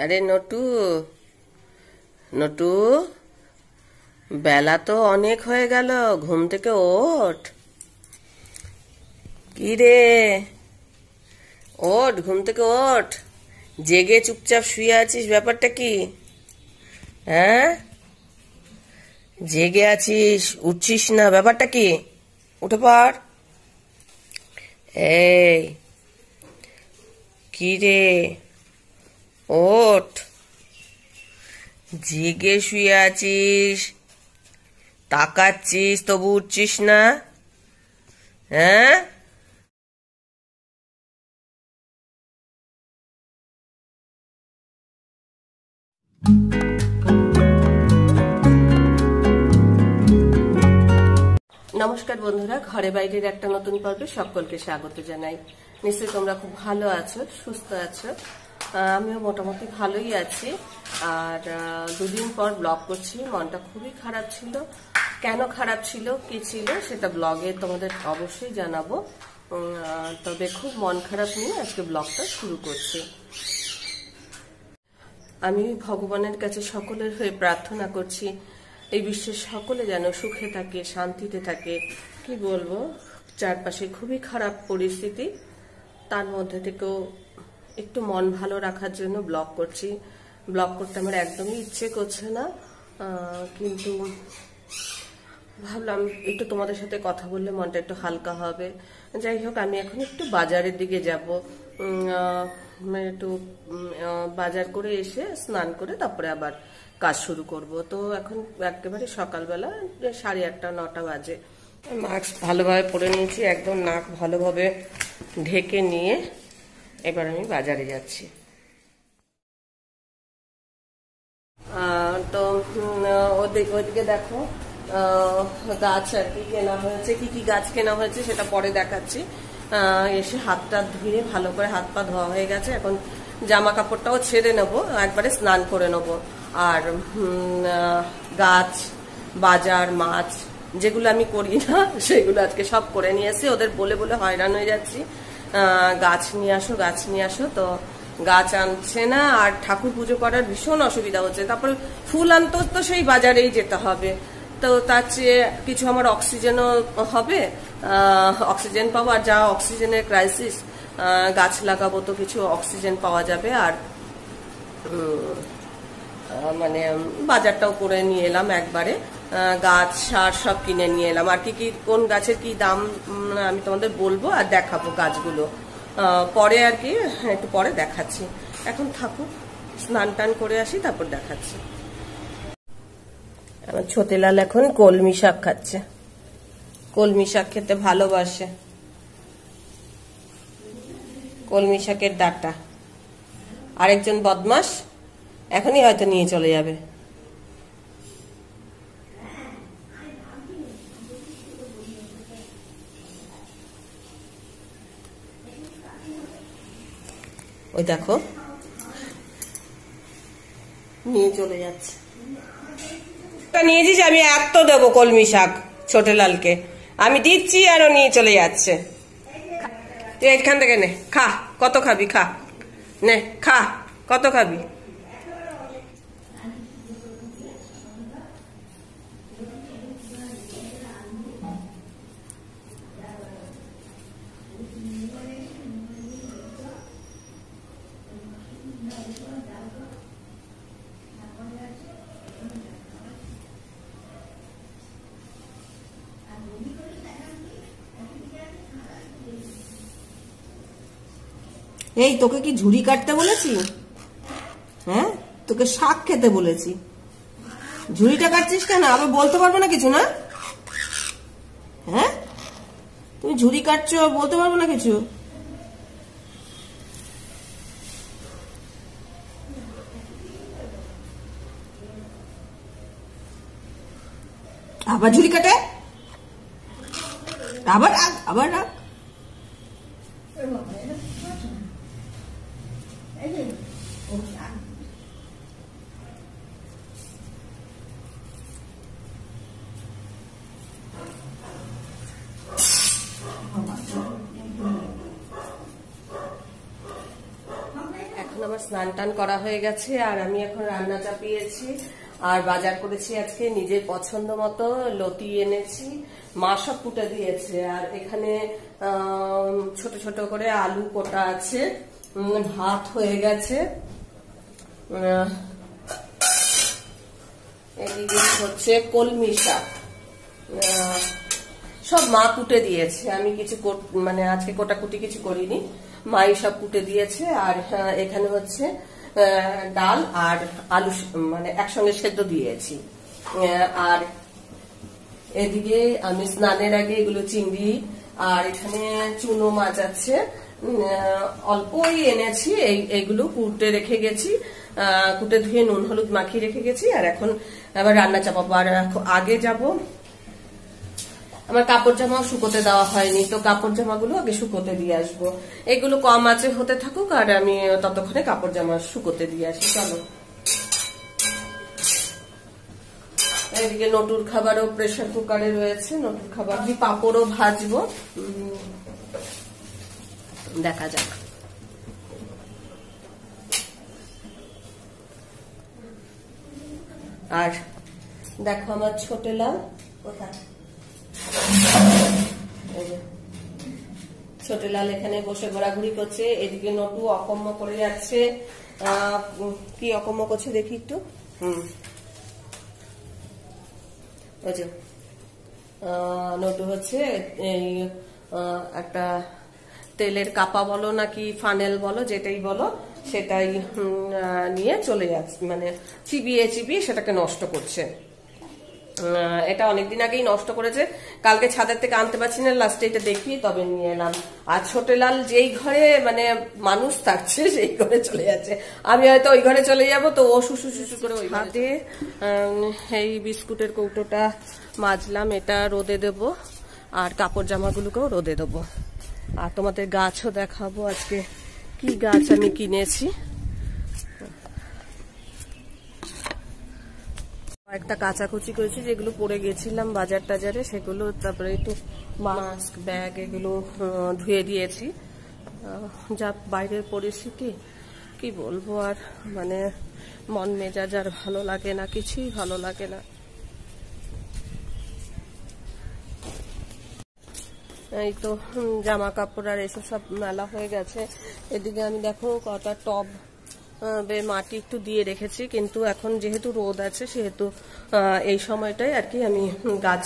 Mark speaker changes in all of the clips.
Speaker 1: আরে নটু, নটু, বেলা তো অনেক হয়ে গেল, ঘুম থেকে ওঠ। কি রে, ওঠ, ঘুম থেকে ওঠ। জেগে চুপচাপ শুয়ে আছিস, ব্যাপারটা কি? হ্যাঁ, জেগে আছিস, উঠছিস না, ব্যাপারটা কি? উঠে পড়। এই, কি রে, ওঠ। জেগে শুয়ে আছিস, তাকাচ্ছিস, তবু উঠছিস না? হ্যাঁ, নমস্কার বন্ধুরা, ঘরে বাইরের একটা নতুন পর্বে সকলকে স্বাগত জানাই। নিশ্চয়ই তোমরা খুব ভালো আছো, সুস্থ আছো। আমিও মোটামুটি ভালোই আছি। আর দুদিন পর ব্লগ করছি, মনটা খুবই খারাপ ছিল। কেন খারাপ ছিল, কি ছিল, সেটা ব্লগে তোমাদের অবশ্যই জানাবো। তবে খুব মন খারাপ নিয়ে আজকে ব্লগটা শুরু করছি। আমি ভগবানের কাছে সকলের হয়ে প্রার্থনা করছি এই বিশ্বের সকলে যেন সুখে থাকে, শান্তিতে থাকে। কি বলবো, চারপাশে খুবই খারাপ পরিস্থিতি, তার মধ্যে থেকেও একটু মন ভালো রাখার জন্য ব্লগ করছি। ব্লগ করতে আমার একদমই ইচ্ছে করছে না, কিন্তু ভাবলাম একটু তোমাদের সাথে কথা বললে মনটা একটু হালকা হবে। যাই হোক, আমি এখন একটু বাজারের দিকে যাব। একটু বাজার করে এসে স্নান করে তারপরে আবার কাজ শুরু করব। তো এখন একেবারে সকালবেলা 8:30 9টা বাজে। মাস্ক ভালোভাবে পরে নিয়েছি, একদম নাক ভালোভাবে ঢেকে নিয়ে এবার আমি বাজারে যাচ্ছি। তো ওইদিকে দেখো গাছ আর কি কেনা হয়েছে, কি কি গাছ কেনা হয়েছে সেটা পরে দেখাচ্ছি। এসে হাতটা ধুয়ে ভালো করে হাত পা ধোয়া হয়ে গেছে, এখন জামা কাপড়টাও ছেড়ে নেবো, একবারে স্নান করে নেবো। আর গাছ, বাজার, মাছ যেগুলো আমি করি না সেগুলো আজকে সব করে নিয়ে এসে ওদের বলে বলে হয়রান হয়ে যাচ্ছি। গাছ নিয়ে আসো, গাছ নিয়ে আসো, তো গাছ আনছে না। আর ঠাকুর পুজো করার ভীষণ অসুবিধা হচ্ছে, তারপর ফুল আনতে তো সেই বাজারেই যেতে হবে। তো তার চেয়ে কিছু আমার অক্সিজেনও হবে, অক্সিজেন পাবো। আর যা অক্সিজেনের ক্রাইসিস, গাছ লাগাবো তো কিছু অক্সিজেন পাওয়া যাবে। আর মানে বাজারটাও করে নিয়ে এলাম একবারে, গাছ, সার সব কিনে নিয়ে এলাম। আর কি কি কোন গাছের কি দাম আমি তোমাদের বলবো আর দেখাবো গাছগুলো পরে, আর কি একটু পরে দেখাচ্ছি। এখন থাকুক, স্নান টান করে আসি, তারপর দেখাচ্ছি। আমার ছোটেলাল এখন কলমি শাক খাচ্ছে, কলমি শাক খেতে ভালোবাসে। কলমি শাকের ডাঁটা। আরেকজন বদমাস এখনই হয়তো নিয়ে চলে যাবে। ওই দেখো নিয়ে চলে যাচ্ছে। নিয়েছিস, আমি এত দেবো কলমি শাক ছোটলালকে, আমি দিচ্ছি আর ও নিয়ে চলে যাচ্ছে। তুই এখান থেকে নে, খা, কত খাবি খা, নে খা, কত খাবি। এই, তোকে কি ঝুড়ি কাটতে বলেছি? হ্যাঁ, তোকে শাক খেতে বলেছি, ঝুড়িটা কাটছিস কেন? আবার বলতে পারবো না কিছু, না? হ্যাঁ, তুমি ঝুড়ি কাটছো, বলতে পারবো না কিছু? আবার ঝুড়ি কাটে, আবার রাখ, আবার রাখ। এখন আমার স্নান টান করা হয়ে গেছে আর আমি এখন রান্না চাপিয়েছি। আর বাজার করেছি আজকে নিজের পছন্দ মতো, লতি এনেছি, মা সব কুটে দিয়েছে। আর এখানে ছোট ছোট করে আলু কোটা আছে, ভাত হয়ে গেছে, এদিকে হচ্ছে কলমি শাক, সব মা কুটে দিয়েছে। আমি কিছু মানে আজকে কোটাকুটি কিছু করিনি, মাই সব কুটে দিয়েছে। আর এখানে হচ্ছে ডাল আর আলু মানে একসঙ্গে সেদ্ধ দিয়েছি। আর এদিকে আমি স্নানের আগে এগুলো চিংড়ি আর এখানে চুনো মাছ আছে, অল্পই এনেছি, এইগুলো কুটে রেখে গেছি, কুটে ধুয়ে নুন হলুদ মাখিয়ে রেখে গেছি। আর এখন আবার রান্না চাপাবো। আর আগে যাব, আমার কাপড় জামাও শুকোতে দেওয়া হয়নি, তো কাপড় জামাগুলো আগে শুকোতে দিয়ে আসবো। এগুলো কম আছে হতে থাকুক আর আমি ততক্ষণে কাপড় জামা শুকোতে দিয়ে আসি। চলো। এদিকে নটুর খাবারও প্রেসার কুকারে রয়েছে, নটুর খাবার পাঁপড়ও ভাজবো, দেখা যাক। আর দেখো আমার ছোট লাল কোথায়, ছোট লাল এখানে বসে ঘোরাঘুরি করছে। এদিকে নটু অকম্য করে যাচ্ছে, কি অকম্য করছে দেখি একটু। নটু হচ্ছে এই একটা তেলের কাপা বলো নাকি ফানেল বলো, যেটাই বলো সেটাই নিয়ে চলে যাচ্ছে, মানে চিবিয়ে চিবিয়ে সেটাকে নষ্ট করছে। এটা অনেকদিন আগেই নষ্ট করেছে, কালকে ছাদের থেকে আনতে পারছি না, লাস্টে এটা দেখি তবে নিয়ে এলাম। আর ছোট লাল যেই ঘরে মানে মানুষ থাকছে সেই ঘরে চলে যাচ্ছে, আমি হয়তো ওই ঘরে চলে যাব, তো ও শুশু শুশু করে ওই হাতে এই বিস্কুটের কৌটোটা মাজলাম, এটা রোদে দেব, আর কাপড় জামাগুলোকেও রোদে দেবো। আর তোমাদের গাছও দেখাবো আজকে কি গাছ আমি কিনেছি। একটা কাঁচাকুচি করেছি যেগুলো পরে গেছিলাম বাজার টাজারে, সেগুলো, তারপরে একটু মাস্ক ব্যাগ এগুলো ধুয়ে দিয়েছি। যা বাইরের পরিস্থিতি কি বলবো, আর মানে মন মেজাজ আর ভালো লাগে না, কিছুই ভালো লাগে না। এই তো জামা কাপড় আর এসব সব মেলা হয়ে গেছে। এদিকে আমি দেখো কটা টব মাটি একটু দিয়ে রেখেছি, কিন্তু এখন যেহেতু রোদ আছে সেহেতু এই সময়টাই আর কি আমি গাছ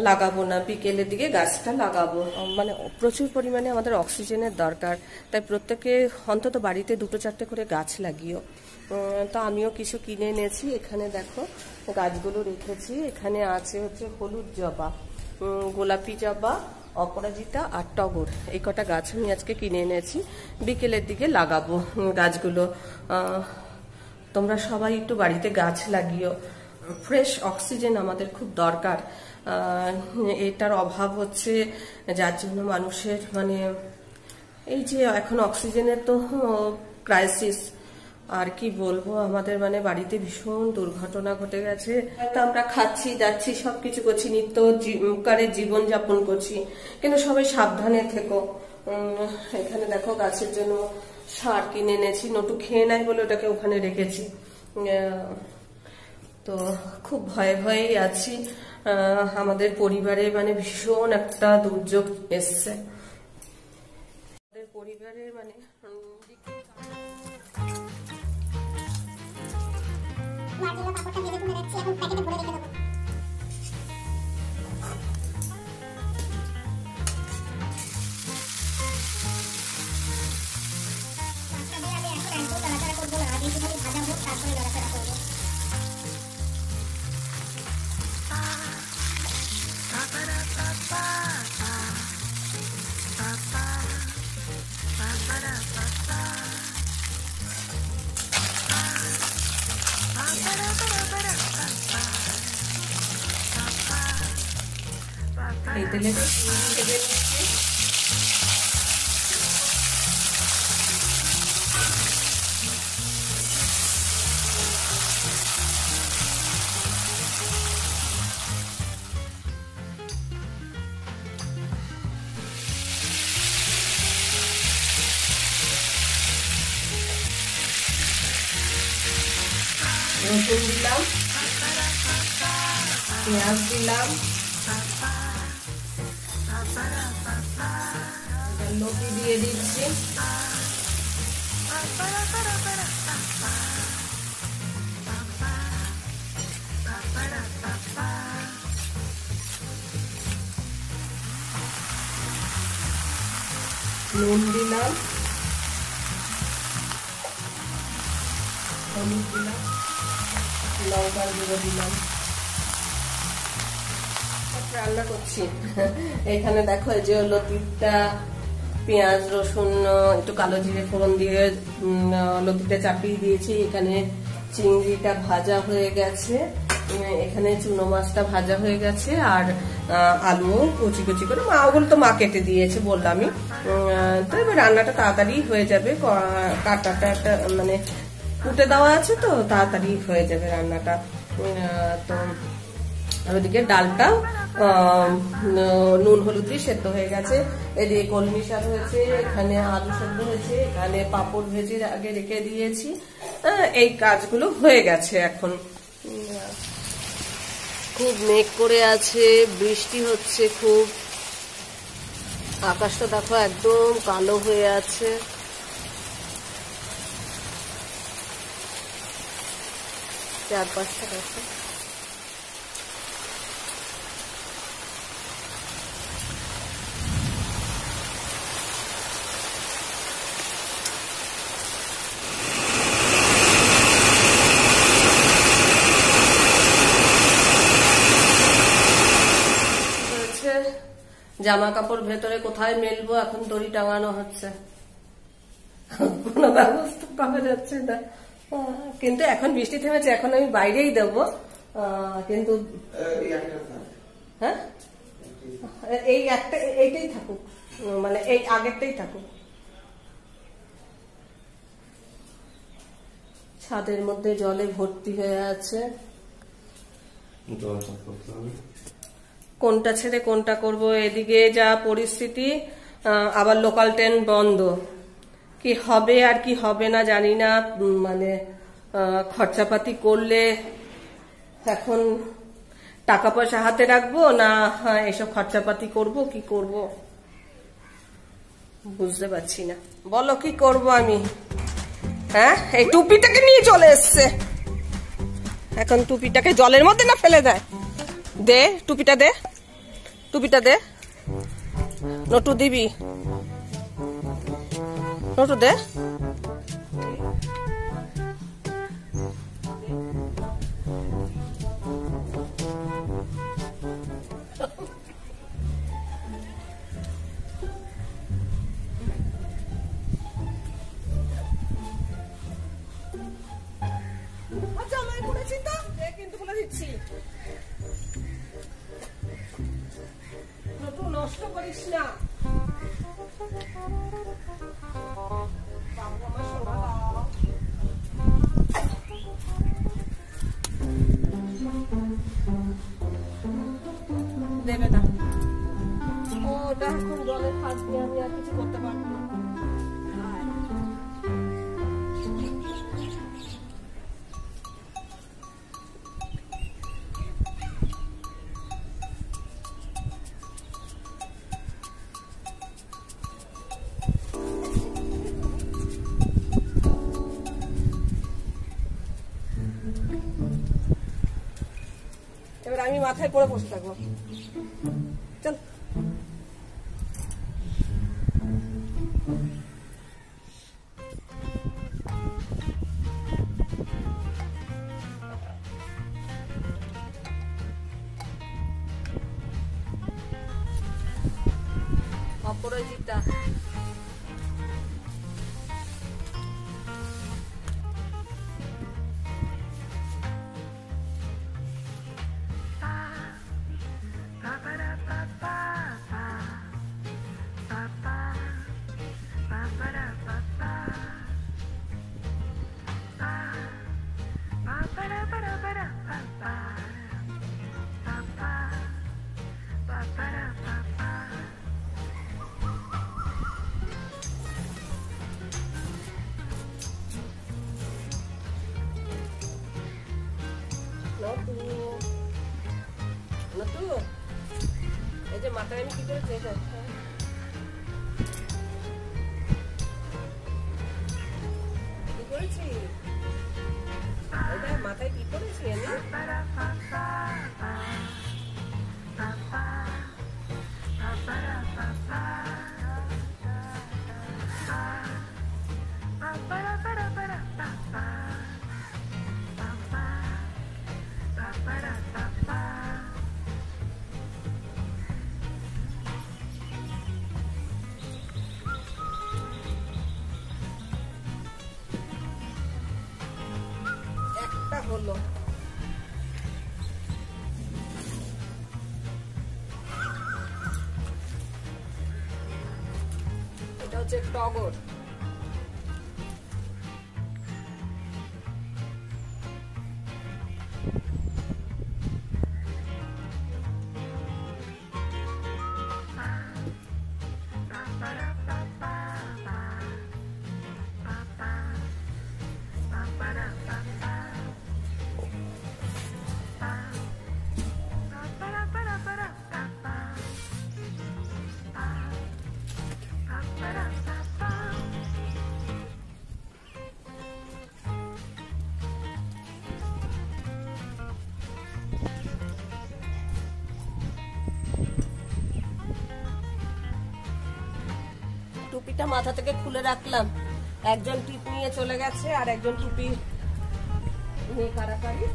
Speaker 1: লাগাবো না, বিকেলের দিকে গাছটা লাগাবো। মানে প্রচুর পরিমাণে আমাদের অক্সিজেনের দরকার, তাই প্রত্যেকে অন্তত বাড়িতে 2-4টে করে গাছ লাগিও। তো আমিও কিছু কিনে এনেছি। এখানে দেখো গাছগুলো রেখেছি, এখানে আছে হচ্ছে হলুদ জবা, গোলাপি জবা, অপরাজিতা আর টগর, এই কটা গাছ আমি আজকে কিনে এনেছি, বিকেলের দিকে লাগাবো গাছগুলো। তোমরা সবাই একটু বাড়িতে গাছ লাগিও, ফ্রেশ অক্সিজেন আমাদের খুব দরকার। এটার অভাব হচ্ছে, যার জন্য মানুষের মানে এই যে এখন অক্সিজেনের তো ক্রাইসিস, আর কি বলবো, আমাদের মানে বাড়িতে ভীষণ দুর্ঘটনা ঘটে গেছে। তো আমরা খাচ্ছি যাচ্ছি সবকিছু করছি, নিত্যকারের জীবন যাপন করছি, কিন্তু সবাই সাবধানে থেকো। এখানে দেখো গাছের জন্য সার কিনে এনেছি, নটু খেয়ে নাই বলে ওটাকে ওখানে রেখেছি। তো খুব ভয়ে ভয়েই আছি, আমাদের পরিবারে মানে ভীষণ একটা দুর্যোগ এসছে আমাদের পরিবারে, মানে
Speaker 2: কাপড়টা ভেজে তুলে রাখছি, এখন প্যাকেটে ভরে রেখে দেবো।
Speaker 1: এই তেলে রসুন দিলাম, পেঁয়াজ দিলাম, লতি দিয়ে দিচ্ছি, নুন দিলাম, হলুদ দিলাম, লঙ্কার গুঁড়ো দিলাম। রান্না করছি এখানে দেখো, এই যে লতিটা পেঁয়াজ রসুন একটু কালো জিরে ফোড়ন দিয়ে লতিটা চাপিয়ে দিয়েছি। এখানে চিংড়িটা ভাজা হয়ে গেছে, এখানে চুনো মাছটা ভাজা হয়ে গেছে, আর আলু কুচি কুচি করে ওগুলো তো মা কেটে দিয়েছে বললামই। তো এবার রান্নাটা তাড়াতাড়ি হয়ে যাবে, কাটাটা একটা মানে কুটে দেওয়া আছে তো তাড়াতাড়ি হয়ে যাবে রান্নাটা। তো আর ওদিকে ডালটাও নুন হলুদ দিয়ে সেদ্ধ হয়ে গেছে, এদিকে কলমি শাক হয়েছে, এখানে আলু সেদ্ধ হয়েছে, এখানে পাঁপড় ভেজে আগে রেখে দিয়েছি। এই কাজগুলো হয়ে গেছে। এখন খুব মেঘ করে আছে, বৃষ্টি হচ্ছে খুব, আকাশটা দেখো একদম কালো হয়ে আছে। চারপাশটা দেখো, জামা কাপড় ভেতরে কোথায় মেলবো, এখন দড়ি টাঙানো হচ্ছে, কোনো ব্যবস্থা পাওয়া যাচ্ছে না। কিন্তু এখন বৃষ্টি থেমেছে, এখন আমি বাইরেই দেবো। কিন্তু হ্যাঁ, এই একটা এইটাই থাকুক, মানে এই আগেরটাই থাকুক। ছাদের মধ্যে জলে ভর্তি হয়ে আছে, কোনটা ছেড়ে কোনটা করব। এদিকে যা পরিস্থিতি, আবার লোকাল ট্রেন বন্ধ, কি হবে আর কি হবে না জানি না। মানে খরচাপাতি করলে এখন টাকা পয়সা হাতে রাখবো না এসব খরচাপাতি করব, কি করব বুঝতে পারছি না। বলো কি করব আমি? হ্যাঁ, এই টুপিটাকে নিয়ে চলে এসছে, এখন টুপিটাকে জলের মধ্যে না ফেলে দেয়। দে টুপিটা, দে টুপিটা, দে নটু, দিবি নটু, দে। আচ্ছা, আমি বলেছি তো, কিন্তু বলে দিচ্ছি, নষ্ট করিস না। দেবে না, ওটা এখন জলের হাত দিয়ে আমি আর কিছু করতে পারবো না। এবার আমি মাথায় পরে বসে থাকবো, চল। অপরাজিতা, নতু এই যে মাথায় আমি কি করেছি কি করেছি এটা মাথায় কি করেছি আমি একটা হলো এটা হচ্ছে টগর টুপিটা মাথা থেকে খুলে রাখলাম একজন টিপ নিয়ে চলে গেছে আর একজন টুপি নিয়ে কারাকারি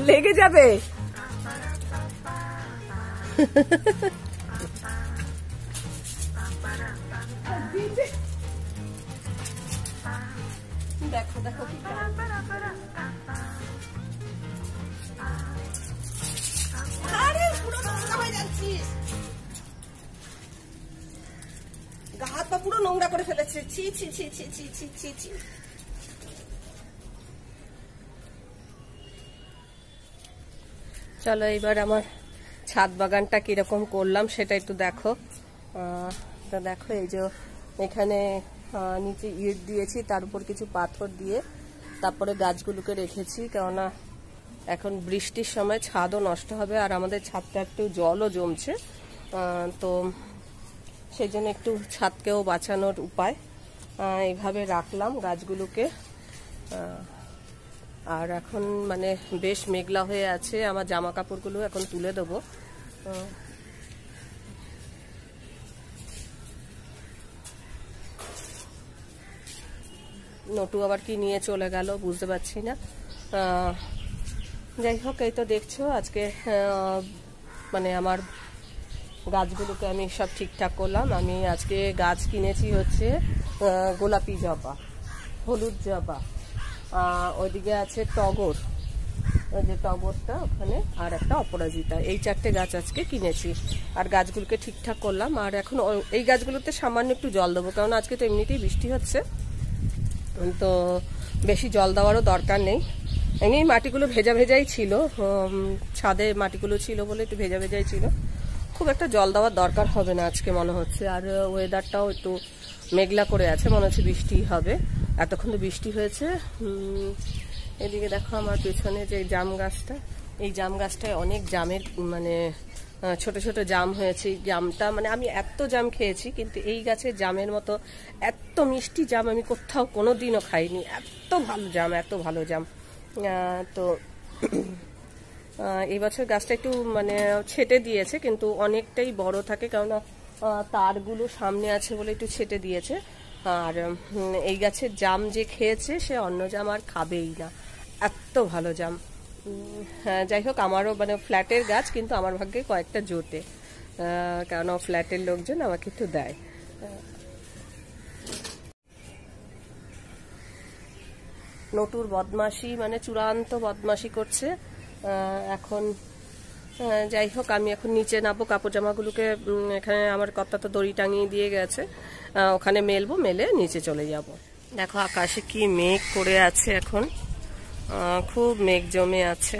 Speaker 1: লেগে যাবে দেখো দেখো আরে পুরো নোংরা হয়ে যাচ্ছিস গা হাত পা পুরো নোংরা করে ফেলেছে ছি ছি ছি ছি ছি ছি ছি ছি চলো এবার আমার ছাদ বাগানটা কিরকম করলাম সেটা একটু দেখো তো দেখো এই যে এখানে নিচে ইট দিয়েছি তার উপর কিছু পাথর দিয়ে তারপরে গাছগুলোকে রেখেছি কেননা এখন বৃষ্টির সময় ছাদও নষ্ট হবে আর আমাদের ছাদটা একটু জলও জমছে তো সেই জন্য একটু ছাদকেও বাঁচানোর উপায় এইভাবে রাখলাম গাছগুলোকে আর এখন মানে বেশ মেঘলা হয়ে আছে আমার জামা কাপড়গুলো এখন তুলে দেবো নটু আবার কি নিয়ে চলে গেল বুঝতে পারছি না যাই হোক এই তো দেখছো আজকে মানে আমার গাছগুলোকে আমি সব ঠিকঠাক করলাম আমি আজকে গাছ কিনেছি হচ্ছে গোলাপি জবা হলুদ জবা ওইদিকে আছে টগর যে টগরটা ওখানে, আর একটা অপরাজিতা, এই 4টে গাছ আজকে কিনেছি। আর গাছগুলোকে ঠিকঠাক করলাম। আর এখন এই গাছগুলোতে সামান্য একটু জল দেবো, কারণ আজকে তো এমনিতেই বৃষ্টি হচ্ছে, তো বেশি জল দেওয়ারও দরকার নেই। এমনি মাটিগুলো ভেজা ভেজাই ছিল, ছাদে মাটিগুলো ছিল বলে একটু ভেজা ভেজাই ছিল, খুব একটা জল দেওয়ার দরকার হবে না আজকে মনে হচ্ছে। আর ওয়েদারটাও একটু মেঘলা করে আছে, মনে হচ্ছে বৃষ্টি হবে। এতক্ষণ তো বৃষ্টি হয়েছে। এদিকে দেখো আমার পেছনে যে জাম গাছটা, এই জাম গাছটায় অনেক জামের মানে ছোট ছোট জাম হয়েছে। এই জামটা মানে আমি এত জাম খেয়েছি, কিন্তু এই গাছের জামের মতো এত মিষ্টি জাম আমি কোথাও কোনো দিনও খাইনি। এত ভালো জাম, এত ভালো জাম। তো এই বছর গাছটা একটু মানে ছেটে দিয়েছে, কিন্তু অনেকটাই বড় থাকে, কেননা তারগুলো সামনে আছে বলে একটু ছেটে দিয়েছে। আর এই গাছের জাম যে খেয়েছে সে অন্য জাম আর খাবেই না, এত ভালো জাম। যাই হোক, আমারও মানে ফ্ল্যাটের গাছ, কিন্তু আমার ভাগ্যে কয়েকটা জোটে, কারণ ফ্ল্যাটের লোকজন আমাকে একটু দেয়। নটুর বদমাশি মানে চূড়ান্ত বদমাশি করছে এখন। যাই হোক, আমি এখন নিচে নামবো, কাপড় জামাগুলোকে এখানে আমার কর্তা তো দড়ি টাঙিয়ে দিয়ে গেছে, ওখানে মেলবো, মেলে নিচে চলে যাব। দেখো আকাশে কি মেঘ করে আছে এখন, খুব মেঘ জমে আছে।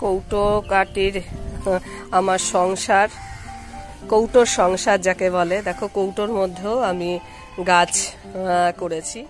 Speaker 1: কৌটো কাটির আমার সংসার, কৌটোর সংসার যাকে বলে। দেখো কৌটোর মধ্যেও আমি গাছ করেছি।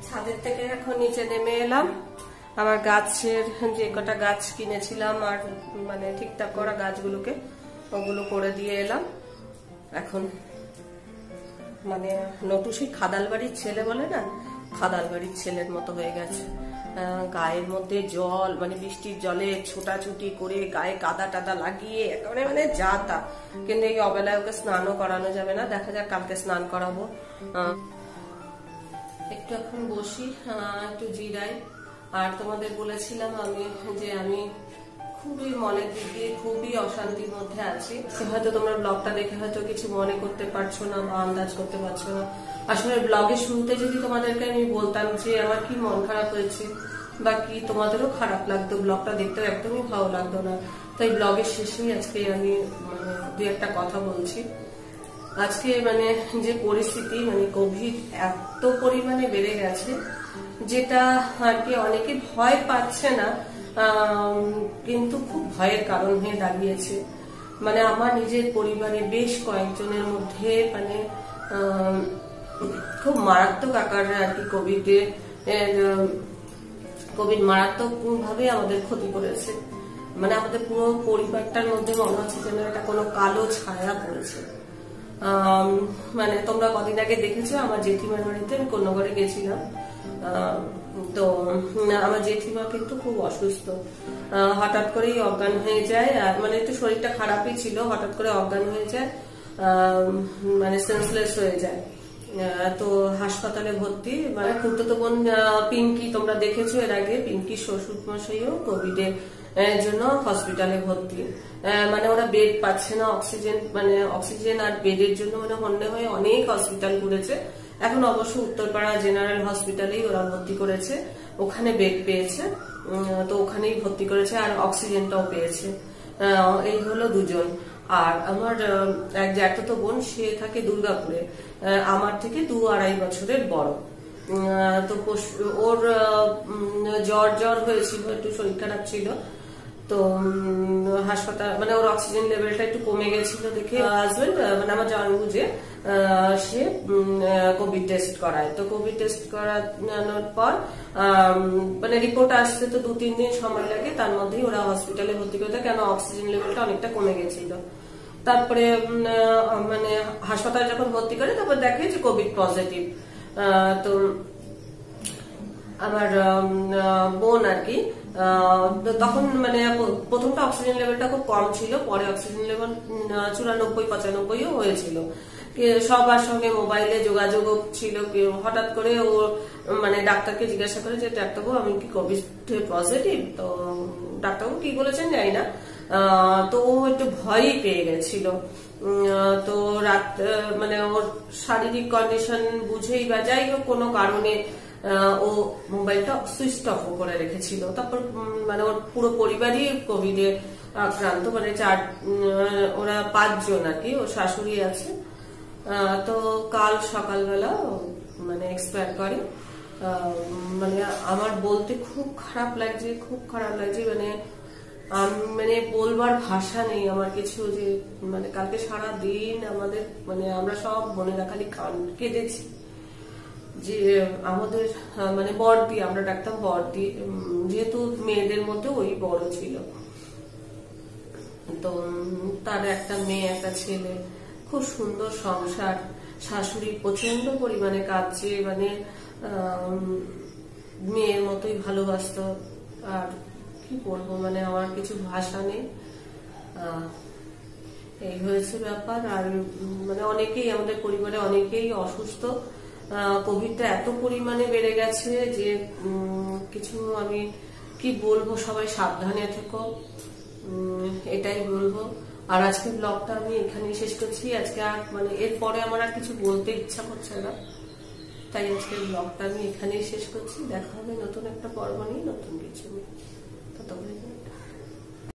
Speaker 1: ছাদের থেকে এখন নিচে নেমে এলাম, আমার গাছের যে কটা গাছ কিনেছিলাম আর মানে ঠিকঠাক করা গাছগুলোকে ওগুলো করে দিয়ে এলাম। এখন মানে নটু সেই খাদাল বাড়ির ছেলে বলে না, খাদাল বাড়ির ছেলের মতো হয়ে গেছে। গায়ের মধ্যে জল মানে বৃষ্টির জলে ছোটাছুটি করে গায়ে কাদা টাদা লাগিয়ে একেবারে মানে যা তা। কিন্তু এই অবেলায় ওকে স্নানও করানো যাবে না, দেখা যাক কালকে স্নান করাবো। একটু এখন বসি, একটু জিরাই। আর তোমাদের বলেছিলাম আমি যে আমি খুবই মনের দিক দিয়ে খুবই অশান্তির মধ্যে আছি। হয়তো তোমরা ব্লগটা দেখে হয়তো কিছু মনে করতে পারছো না বা আন্দাজ করতে পারছো না। আসলে ব্লগের শুরুতে যদি তোমাদেরকে আমি বলতাম যে আমার কি মন খারাপ হয়েছে বা কি, তোমাদেরও খারাপ লাগতো, ব্লগটা দেখতেও একদমই ভালো লাগতো না। তাই ব্লগের শেষেই আজকে আমি মানে দুই একটা কথা বলছি। আজকে মানে যে পরিস্থিতি, মানে কোভিড এত পরিমাণে বেড়ে গেছে, যেটা আর কি অনেকে ভয় পাচ্ছে না, কিন্তু খুব ভয়ের কারণ হয়ে দাঁড়িয়েছে। মানে আমার নিজের পরিবারে বেশ কয়েকজনের মধ্যে মানে খুব মারাত্মক আকারে আর কি কোভিড মারাত্মক ভাবে আমাদের ক্ষতি করেছে। মানে আমাদের পুরো পরিবারটার মধ্যে মনে হচ্ছে যেন একটা কোনো কালো ছায়া পড়েছে। মানে তোমরা কদিন আগে দেখেছো আমার জেঠিমার বাড়িতে আমি কোন্নগরে গেছিলাম, তো আমার জেঠিমা কিন্তু খুব অসুস্থ, হঠাৎ করেই অজ্ঞান হয়ে যায়। আর মানে একটু শরীরটা খারাপই ছিল, হঠাৎ করে অজ্ঞান হয়ে যায়, মানে সেন্সলেস হয়ে যায়। তো হাসপাতালে ভর্তি। মানে খুঁড়তো বোন পিঙ্কি, তোমরা দেখেছো এর আগে, পিঙ্কির শ্বশুর মশাইও কোভিডের জন্য হসপিটালে ভর্তি। মানে ওরা বেড পাচ্ছে না, অক্সিজেন আর বেডের জন্য মানে হন্যে হয়ে অনেক হসপিটাল ঘুরেছে। এখন অবশ্য উত্তরপাড়া জেনারেল হসপিটালেই ওরা ভর্তি করেছে, ওখানে বেড পেয়েছে, তো ওখানেই ভর্তি করেছে আর অক্সিজেনটাও পেয়েছে। এই হলো দুজন। আর আমার এক জ্যাঠাতো বোন, সে থাকে দুর্গাপুরে, আমার থেকে 2-2.5 বছরের বড়। তো ওর জ্বর হয়েছিল, একটু শরীর খারাপ ছিল, তো হাসপাতাল মানে ওর অক্সিজেন লেভেলটা একটু কমে গেছিল দেখে হাজবেন্ড মানে আমার জানবুঝে সে কোভিড টেস্ট করায়। তো কোভিড টেস্ট করানোর পর মানে রিপোর্ট আসতে তো 2-3 দিন সময় লাগে, তার মধ্যেই ওরা হসপিটালে ভর্তি করে দেয়, কেন অক্সিজেন লেভেলটা অনেকটা কমে গেছিল। তারপরে মানে হাসপাতালে যখন ভর্তি করে তারপর দেখে যে কোভিড পজিটিভ। তো আমার বোন আর কি তখন মানে প্রথমটা অক্সিজেন লেভেলটা খুব কম ছিল, পরে অক্সিজেন লেভেল 94-95ও হয়েছিল। সবার সঙ্গে মোবাইলে যোগাযোগ ছিল। হঠাৎ করে ও মানে ডাক্তারকে জিজ্ঞাসা করে যে ডাক্তারবাবু আমি কি কোভিড পজিটিভ? তো ডাক্তারবাবু কি বলেছেন জানি না, তো ও একটু ভয়ই পেয়ে গেছিল। তো রাত মানে ওর শারীরিক কন্ডিশন বুঝেই বা যাই হোক কোনো কারণে ও মোবাইলটা সুইচ অফ করে রেখেছিল। তারপর মানে ওর পুরো পরিবারই কোভিডে আক্রান্ত, মানে ওরা 5 জন আর কি, ওর শাশুড়ি আছে। তো কাল সকালবেলা মানে এক্সপায়ার করে। মানে আমার বলতে খুব খারাপ লাগছে, খুব খারাপ লাগছে, মানে মানে বলবার ভাষা নেই আমার কিছু। যে মানে কালকে সারা দিন আমাদের মানে আমরা সব বোনেরা খালি কেঁদেছি যে আমাদের মানে বড়দি, আমরা ডাকতাম বড়দি, যেহেতু মেয়েদের মধ্যে ওই বড় ছিল। তো তার একটা মেয়ে একটা ছেলে, খুব সুন্দর সংসার, শাশুড়ি প্রচন্ড পরিমাণে কাঁদছে, মানে মেয়ের মতোই ভালোবাসতো। আর কি বলবো, মানে আমার কিছু ভাষা নেই। এই হয়েছে ব্যাপার। আর মানে অনেকেই আমাদের পরিবারে অনেকেই অসুস্থ। কোভিডটা এত পরিমাণে বেড়ে গেছে যে কিছু আমি কি বলবো, সবাই সাবধানে থেকো, এটাই বলবো। আর আজকে ব্লগটা আমি এখানেই শেষ করছি। আজকে আর মানে এরপরে আমার আর কিছু বলতে ইচ্ছা করছে না, তাই আজকে ব্লগটা আমি এখানেই শেষ করছি। দেখা হবে নতুন একটা পর্ব নিয়ে, নতুন কিছু নিয়ে। ততক্ষণ